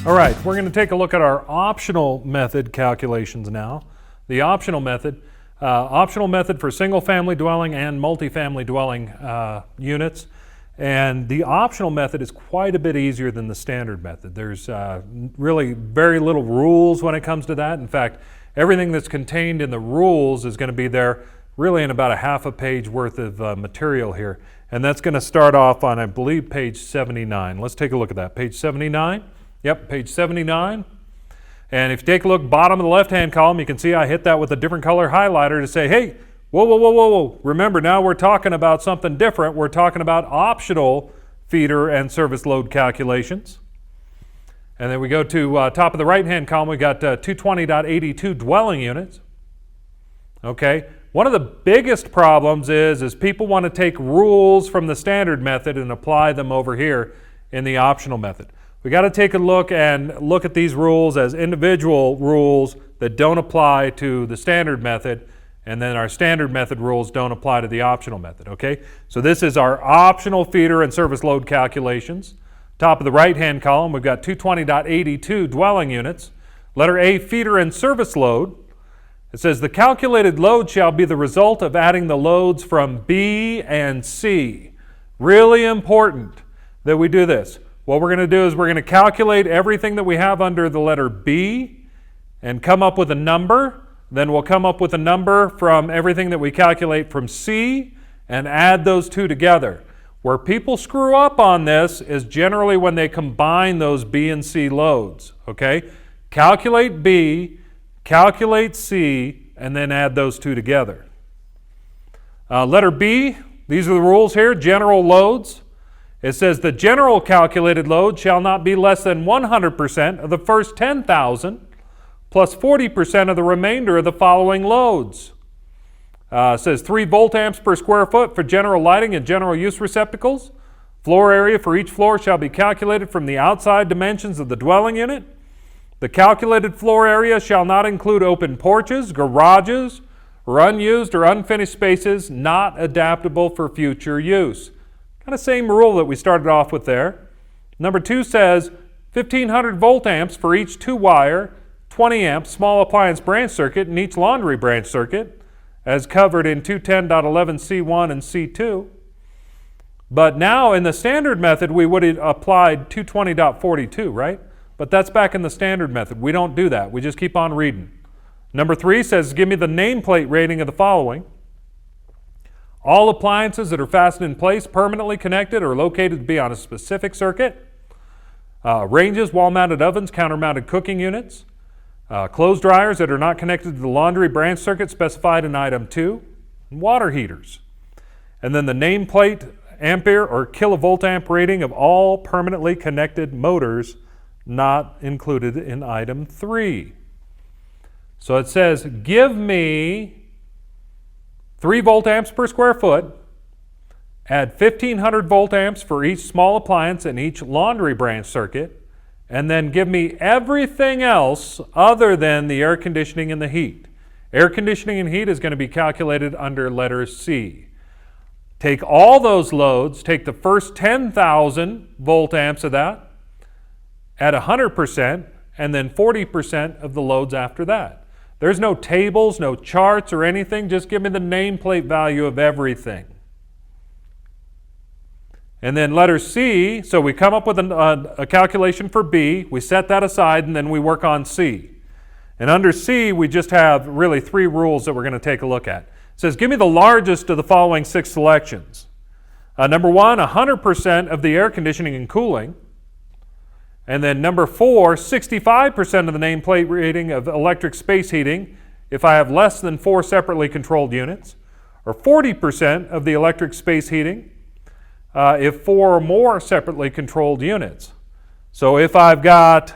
All right, we're going to take a look at our optional method calculations now. The optional method for single-family dwelling and multifamily dwelling units. And the optional method is quite a bit easier than the standard method. There's really very little rules when it comes to that. In fact, everything that's contained in the rules is going to be there really in about a half a page worth of material here. And that's going to start off on, I believe, page 79. Let's take a look at that. Page 79. Yep, page 79. And if you take a look bottom of the left-hand column, you can see I hit that with a different color highlighter to say, hey, whoa, whoa, whoa, whoa, whoa. Remember, now we're talking about something different. We're talking about optional feeder and service load calculations. And then we go to top of the right-hand column, we got 220.82 dwelling units. Okay, one of the biggest problems is people want to take rules from the standard method and apply them over here in the optional method. We got to take a look at these rules as individual rules that don't apply to the standard method, and then our standard method rules don't apply to the optional method, okay? So this is our optional feeder and service load calculations. Top of the right-hand column, we've got 220.82 dwelling units. Letter A, feeder and service load. It says the calculated load shall be the result of adding the loads from B and C. Really important that we do this. What we're going to do is we're going to calculate everything that we have under the letter B and come up with a number. Then we'll come up with a number from everything that we calculate from C and add those two together. Where people screw up on this is generally when they combine those B and C loads, okay? Calculate B, calculate C, and then add those two together. Letter B, these are the rules here, general loads. It says the general calculated load shall not be less than 100% of the first 10,000 plus 40% of the remainder of the following loads. It says 3 volt amps per square foot for general lighting and general use receptacles. Floor area for each floor shall be calculated from the outside dimensions of the dwelling unit. The calculated floor area shall not include open porches, garages, or unused or unfinished spaces not adaptable for future use. Kind of same rule that we started off with there. Number 2 says 1500 volt amps for each 2-wire, 20 amp small appliance branch circuit in each laundry branch circuit, as covered in 210.11 C1 and C2. But now in the standard method, we would have applied 220.42, right? But that's back in the standard method. We don't do that. We just keep on reading. Number 3 says, give me the nameplate rating of the following. All appliances that are fastened in place, permanently connected, or located to be on a specific circuit. Ranges, wall-mounted ovens, counter-mounted cooking units. Clothes dryers that are not connected to the laundry branch circuit specified in item 2. And water heaters. And then the nameplate ampere or kilovolt amp rating of all permanently connected motors not included in item 3. So it says, give me 3 volt amps per square foot, add 1500 volt amps for each small appliance in each laundry branch circuit, and then give me everything else other than the air conditioning and the heat. Air conditioning and heat is going to be calculated under letter C. Take all those loads, take the first 10,000 volt amps of that, add 100%, and then 40% of the loads after that. There's no tables, no charts or anything. Just give me the nameplate value of everything. And then letter C, so we come up with a calculation for B. We set that aside, and then we work on C. And under C, we just have really 3 rules that we're going to take a look at. It says, give me the largest of the following 6 selections. Number 1, 100% of the air conditioning and cooling. And then number 4, 65% of the nameplate rating of electric space heating if I have less than 4 separately controlled units, or 40% of the electric space heating if 4 or more separately controlled units. So if I've got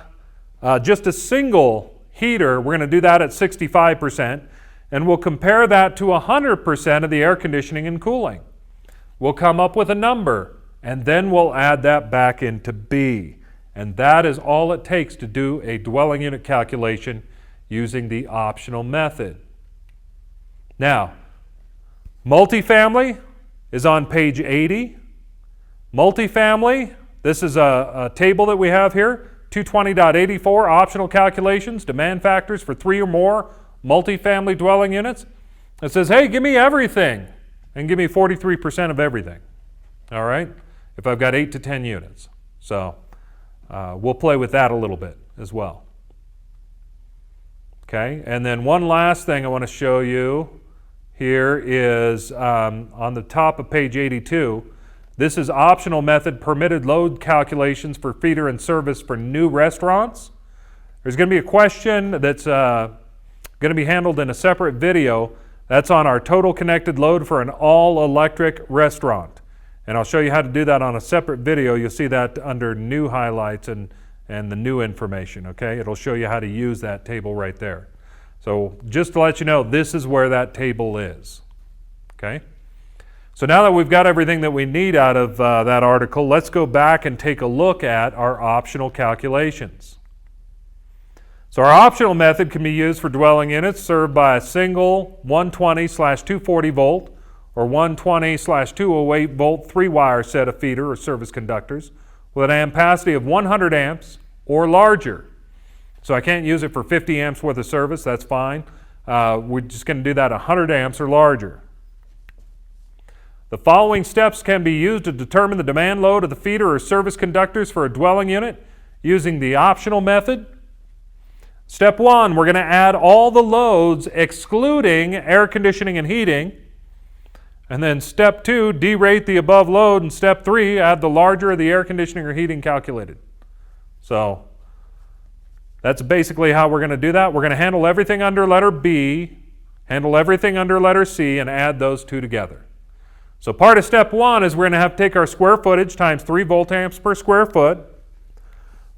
just a single heater, we're going to do that at 65%, and we'll compare that to 100% of the air conditioning and cooling. We'll come up with a number, and then we'll add that back into B. And that is all it takes to do a dwelling unit calculation using the optional method. Now, multifamily is on page 80. Multifamily, this is a table that we have here, 220.84, optional calculations, demand factors for 3 or more multifamily dwelling units. It says, hey, give me everything, and give me 43% of everything, all right, if I've got 8 to 10 units. So we'll play with that a little bit as well. Okay, and then one last thing I want to show you here is on the top of page 82. This is optional method permitted load calculations for feeder and service for new restaurants. There's going to be a question that's going to be handled in a separate video. That's on our total connected load for an all-electric restaurant. And I'll show you how to do that on a separate video. You'll see that under new highlights and the new information, okay? It'll show you how to use that table right there. So just to let you know, this is where that table is, okay? So now that we've got everything that we need out of that article, let's go back and take a look at our optional calculations. So our optional method can be used for dwelling units served by a single 120/240 volt or 120/208 volt 3-wire set of feeder or service conductors with an ampacity of 100 amps or larger. So I can't use it for 50 amps worth of service, that's fine. We're just going to do that 100 amps or larger. The following steps can be used to determine the demand load of the feeder or service conductors for a dwelling unit using the optional method. Step 1, we're going to add all the loads excluding air conditioning and heating. And then step 2, derate the above load. And step 3, add the larger of the air conditioning or heating calculated. So that's basically how we're going to do that. We're going to handle everything under letter B, handle everything under letter C, and add those two together. So part of step 1 is we're going to have to take our square footage times 3 volt amps per square foot.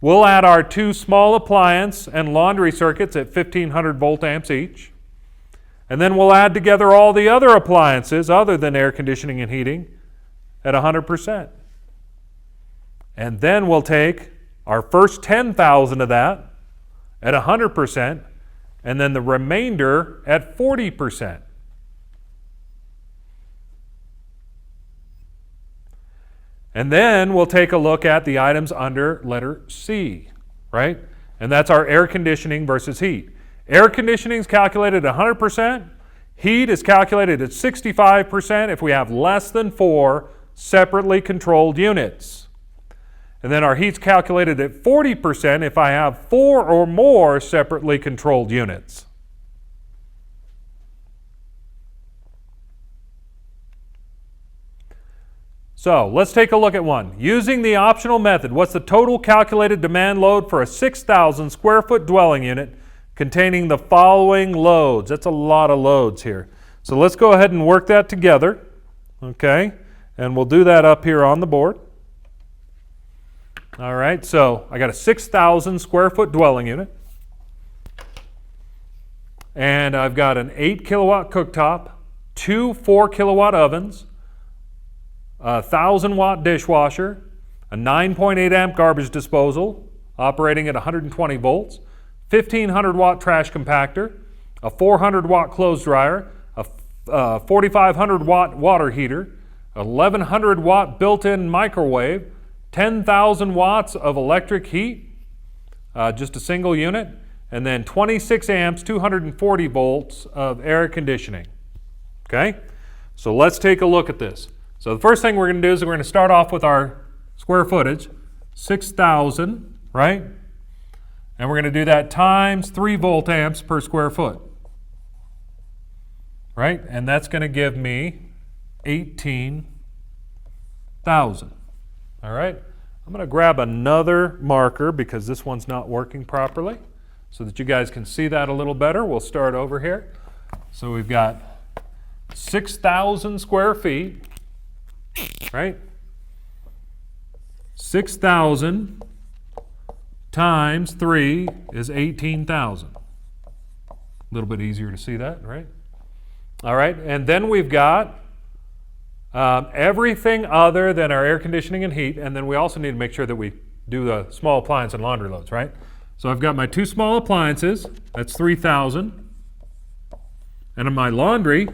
We'll add our 2 small appliance and laundry circuits at 1500 volt amps each. And then we'll add together all the other appliances other than air conditioning and heating at 100%. And then we'll take our first 10,000 of that at 100%, and then the remainder at 40%. And then we'll take a look at the items under letter C, right? And that's our air conditioning versus heat. Air conditioning is calculated at 100%. Heat is calculated at 65% if we have less than 4 separately controlled units. And then our heat's calculated at 40% if I have 4 or more separately controlled units. So let's take a look at one. Using the optional method, what's the total calculated demand load for a 6,000 square foot dwelling unit containing the following loads? That's a lot of loads here. So let's go ahead and work that together, okay? And we'll do that up here on the board. All right, so I got a 6,000 square foot dwelling unit. And I've got an 8 kilowatt cooktop, 2 4 kilowatt ovens, a 1,000 watt dishwasher, a 9.8 amp garbage disposal operating at 120 volts, 1,500 watt trash compactor, a 400 watt clothes dryer, a 4,500 watt water heater, 1,100 watt built-in microwave, 10,000 watts of electric heat, just a single unit, and then 26 amps, 240 volts of air conditioning. Okay, so let's take a look at this. So the first thing we're going to do is we're going to start off with our square footage, 6,000, right? And we're going to do that times 3 volt amps per square foot, right? And that's going to give me 18,000, all right? I'm going to grab another marker because this one's not working properly so that you guys can see that a little better. We'll start over here. So we've got 6,000 square feet. Right? 6,000 times 3 is 18,000. A little bit easier to see that, right? All right, and then we've got everything other than our air conditioning and heat, and then we also need to make sure that we do the small appliance and laundry loads, right? So I've got my 2 small appliances, that's 3,000, and in my laundry,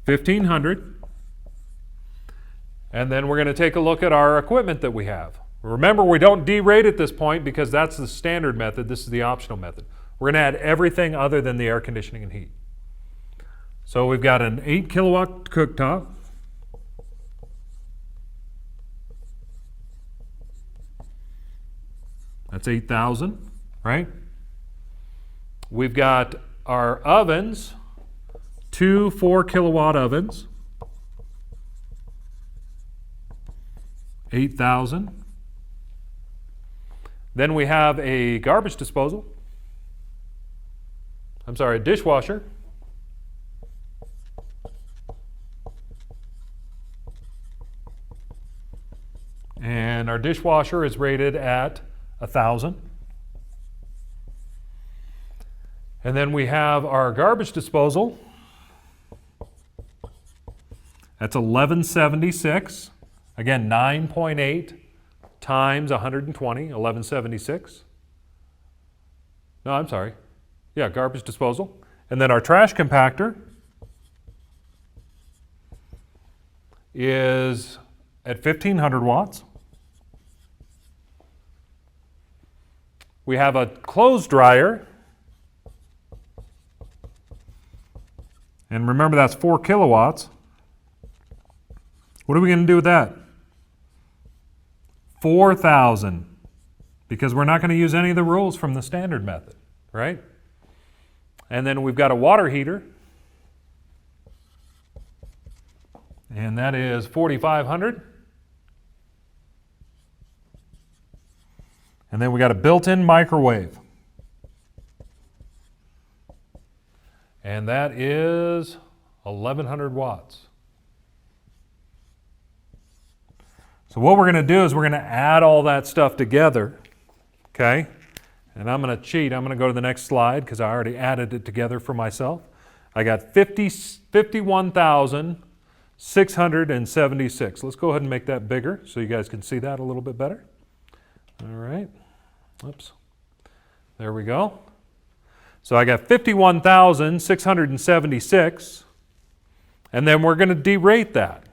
1,500, And then we're going to take a look at our equipment that we have. Remember, we don't derate at this point because that's the standard method. This is the optional method. We're going to add everything other than the air conditioning and heat. So we've got an 8 kilowatt cooktop. That's 8,000, right? We've got our ovens, 2 4 kilowatt ovens, 8,000. Then we have a garbage disposal. A dishwasher. And our dishwasher is rated at 1,000. And then we have our garbage disposal. That's 1176. Again, 9.8 times 120, 1176. No, I'm sorry. Yeah, garbage disposal. And then our trash compactor is at 1,500 watts. We have a clothes dryer. And remember, that's 4 kilowatts. What are we going to do with that? 4,000. Because we're not going to use any of the rules from the standard method, right? And then we've got a water heater. And that is 4,500. And then we got a built-in microwave. And that is 1,100 watts. So what we're going to do is we're going to add all that stuff together, okay? And I'm going to cheat. I'm going to go to the next slide because I already added it together for myself. I got 51,676. Let's go ahead and make that bigger so you guys can see that a little bit better. All right. Oops. There we go. So I got 51,676, and then we're going to derate that.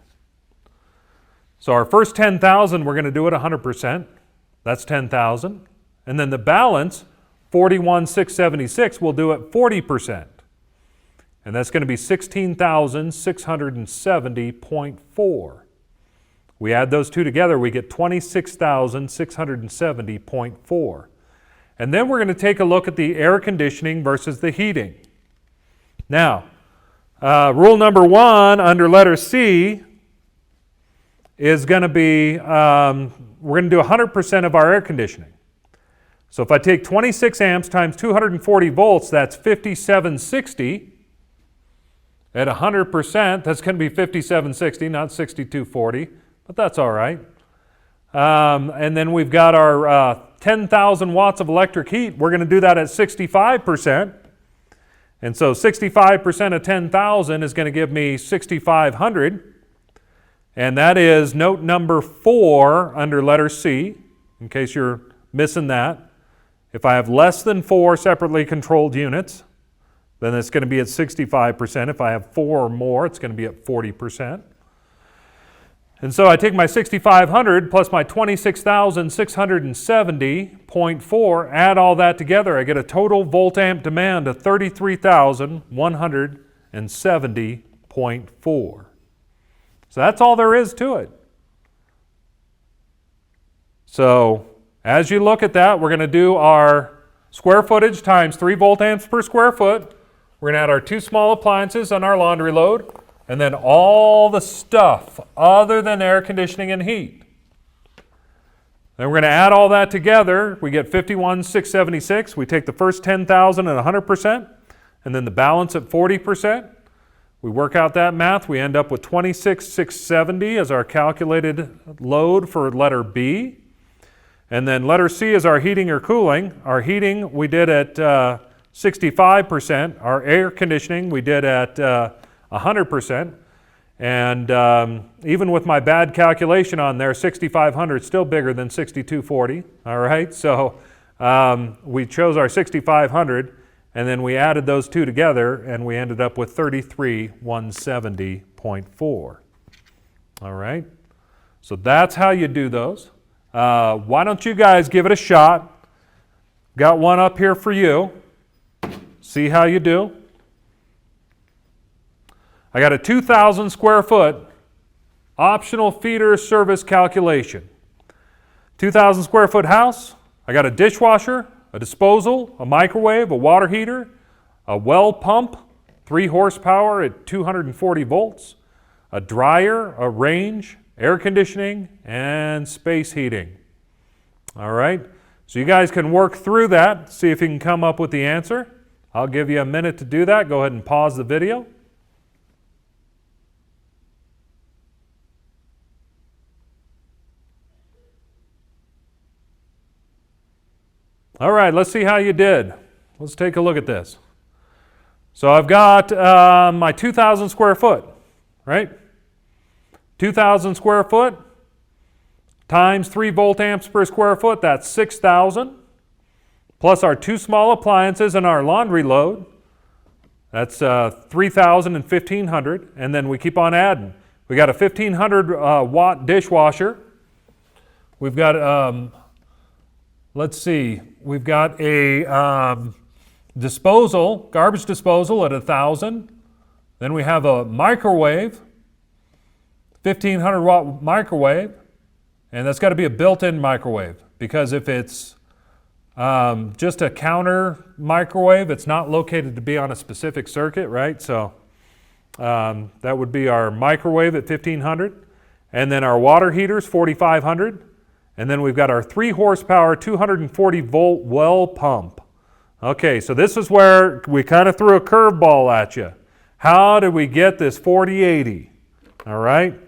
So our first 10,000, we're going to do it 100%. That's 10,000. And then the balance, 41,676, we'll do it 40%. And that's going to be 16,670.4. We add those two together, we get 26,670.4. And then we're going to take a look at the air conditioning versus the heating. Now, rule number 1 under letter C is going to be, we're going to do 100% of our air conditioning. So if I take 26 amps times 240 volts, that's 5760. At 100%, that's going to be 5760, not 6240, but that's all right. And then we've got our 10,000 watts of electric heat. We're going to do that at 65%. And so 65% of 10,000 is going to give me 6,500. And that is note number 4 under letter C, in case you're missing that. If I have less than 4 separately controlled units, then it's going to be at 65%. If I have 4 or more, it's going to be at 40%. And so I take my 6,500 plus my 26,670.4, add all that together, I get a total volt amp demand of 33,170.4. So that's all there is to it. So as you look at that, we're going to do our square footage times 3 volt amps per square foot. We're going to add our 2 small appliances on our laundry load, and then all the stuff other than air conditioning and heat. Then we're going to add all that together. We get 51,676. We take the first 10,000 at 100%, and then the balance at 40%. We work out that math. We end up with 26,670 as our calculated load for letter B. And then letter C is our heating or cooling. Our heating we did at 65%. Our air conditioning we did at 100%. And even with my bad calculation on there, 6,500 is still bigger than 6,240. All right, so we chose our 6,500, and then we added those two together, and we ended up with 33,170.4. All right. So that's how you do those. Why don't you guys give it a shot? Got one up here for you. See how you do. I got a 2,000 square foot optional feeder service calculation. 2,000 square foot house. I got a dishwasher, a disposal, a microwave, a water heater, a well pump, 3 horsepower at 240 volts, a dryer, a range, air conditioning, and space heating. All right, so you guys can work through that, see if you can come up with the answer. I'll give you a minute to do that. Go ahead and pause the video. All right, let's see how you did. Let's take a look at this. So I've got my 2,000 square foot, right? 2,000 square foot times 3 volt amps per square foot, that's 6,000. Plus our 2 small appliances and our laundry load, that's 3,000 and 1,500. And then we keep on adding. We got a 1,500 watt dishwasher. We've got, let's see, we've got a disposal, garbage disposal at 1,000. Then we have a microwave, 1,500 watt microwave, and that's got to be a built-in microwave, because if it's just a counter microwave, it's not located to be on a specific circuit, right? So that would be our microwave at 1,500, and then our water heaters, 4,500, and then we've got our 3 horsepower, 240 volt well pump. Okay, so this is where we kind of threw a curveball at you. How did we get this 4080? All right?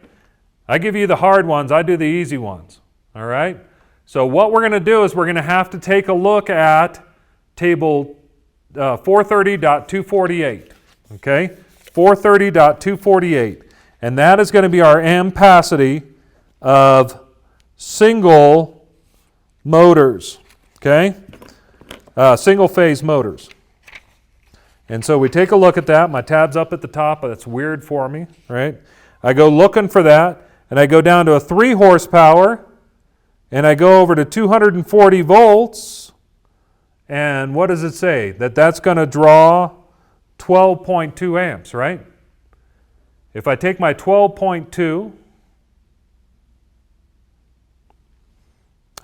I give you the hard ones, I do the easy ones. All right? So what we're going to do is we're going to have to take a look at table 430.248. Okay? 430.248. And that is going to be our ampacity of single motors. Okay? Single phase motors. And so we take a look at that. My tab's up at the top, but that's weird for me, right? I go looking for that, and I go down to a 3 horsepower, and I go over to 240 volts, and what does it say? That's going to draw 12.2 amps, right? If I take my 12.2,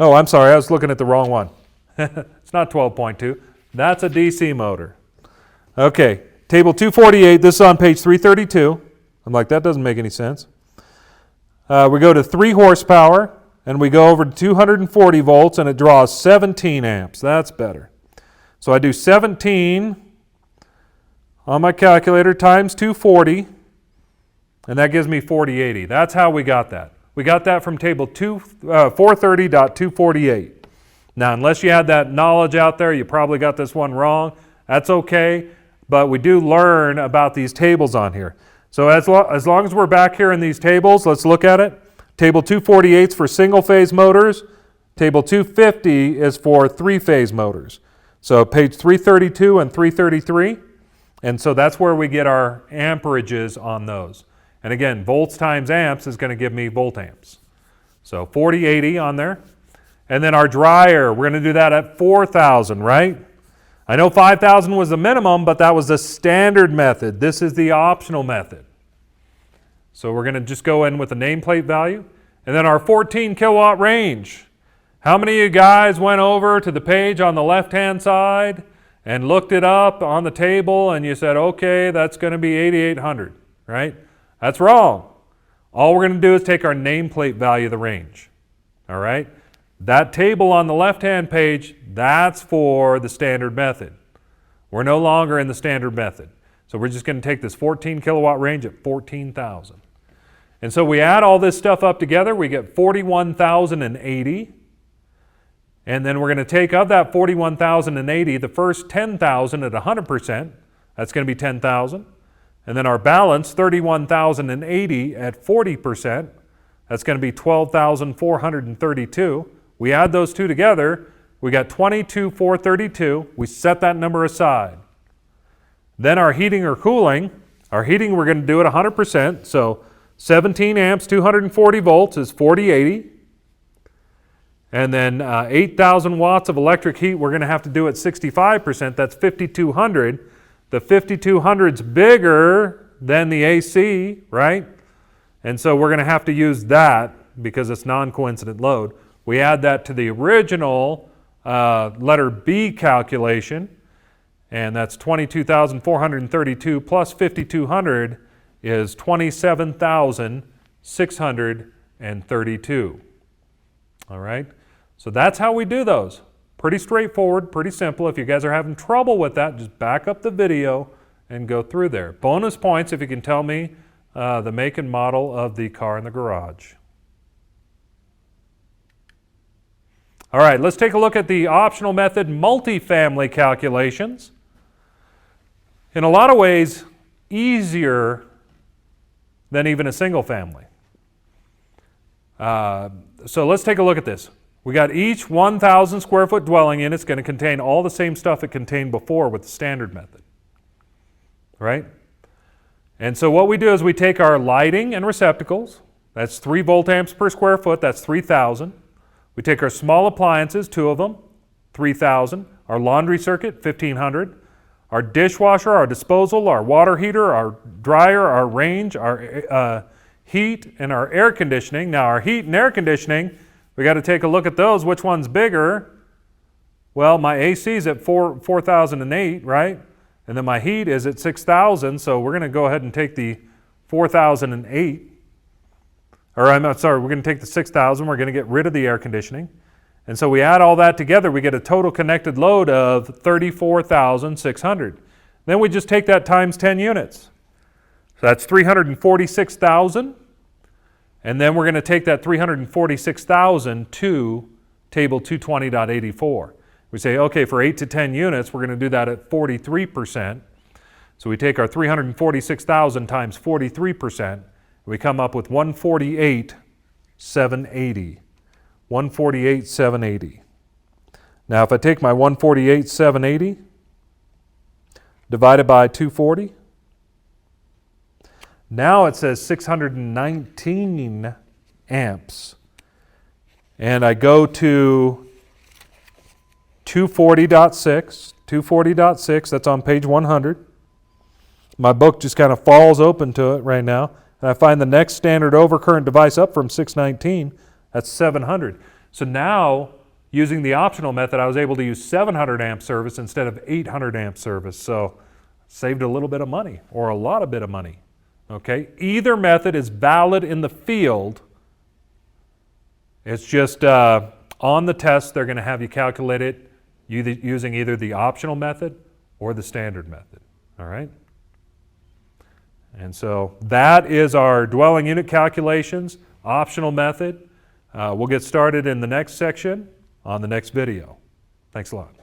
oh, I'm sorry, I was looking at the wrong one. It's not 12.2. That's a DC motor. Okay, table 248, this is on page 332. I'm like, that doesn't make any sense. We go to 3 horsepower, and we go over to 240 volts, and it draws 17 amps. That's better. So I do 17 on my calculator times 240, and that gives me 4080. That's how we got that. We got that from table 430.248. Now, unless you had that knowledge out there, you probably got this one wrong. That's okay, but we do learn about these tables on here. So as long as we're back here in these tables, let's look at it. Table 248 is for single-phase motors. Table 250 is for 3-phase motors. So page 332 and 333. And so that's where we get our amperages on those. And again, volts times amps is going to give me volt amps. So 4080 on there. And then our dryer, we're going to do that at 4,000, right? I know 5,000 was the minimum, but that was the standard method. This is the optional method. So we're going to just go in with the nameplate value. And then our 14 kilowatt range. How many of you guys went over to the page on the left-hand side and looked it up on the table and you said, okay, that's going to be 8,800, right? That's wrong. All we're going to do is take our nameplate value of the range, all right? That table on the left-hand page, that's for the standard method. We're no longer in the standard method. So we're just going to take this 14 kilowatt range at 14,000. And so we add all this stuff up together, we get 41,080. And then we're going to take of that 41,080, the first 10,000 at 100%, that's going to be 10,000. And then our balance, 31,080 at 40%, that's going to be 12,432. We add those two together, we got 22,432. We set that number aside. Then our heating or cooling, we're going to do it 100%, so 17 amps, 240 volts is 4080. And then 8,000 watts of electric heat, we're going to have to do at 65%. That's 5,200. The 5,200's bigger than the AC, right? And so we're going to have to use that because it's non-coincident load. We add that to the original letter B calculation, and that's 22,432 plus 5,200 is 27,632. All right? So that's how we do those. Pretty straightforward, pretty simple. If you guys are having trouble with that, just back up the video and go through there. Bonus points if you can tell me the make and model of the car in the garage. All right, let's take a look at the optional method multifamily calculations. In a lot of ways, easier than even a single family. So let's take a look at this. We got each 1,000 square foot dwelling unit is going to contain all the same stuff it contained before with the standard method. Right? And so what we do is we take our lighting and receptacles. That's 3 volt amps per square foot. That's 3,000. We take our small appliances, 2 of them, 3,000. Our laundry circuit, 1,500. Our dishwasher, our disposal, our water heater, our dryer, our range, our heat, and our air conditioning. Now our heat and air conditioning, we got to take a look at those. Which one's bigger? Well, my AC is at 4,008, right? And then my heat is at 6,000, so we're going to go ahead and take the 4,008. Or I'm sorry, we're going to take the 6,000, we're going to get rid of the air conditioning. And so we add all that together, we get a total connected load of 34,600. Then we just take that times 10 units. So that's 346,000. And then we're going to take that 346,000 to table 220.84. We say, okay, for 8 to 10 units, we're going to do that at 43%. So we take our 346,000 times 43%. We come up with 148,780. 148,780. Now if I take my 148,780 divided by 240, now it says 619 amps. And I go to 240.6, 240.6, that's on page 100. My book just kind of falls open to it right now. And I find the next standard overcurrent device up from 619, that's 700. So now, using the optional method, I was able to use 700 amp service instead of 800 amp service. So saved a little bit of money, or a lot of bit of money. Okay, either method is valid in the field. It's just on the test, they're going to have you calculate it using either the optional method or the standard method. All right? And so that is our dwelling unit calculations, optional method. We'll get started in the next section on the next video. Thanks a lot.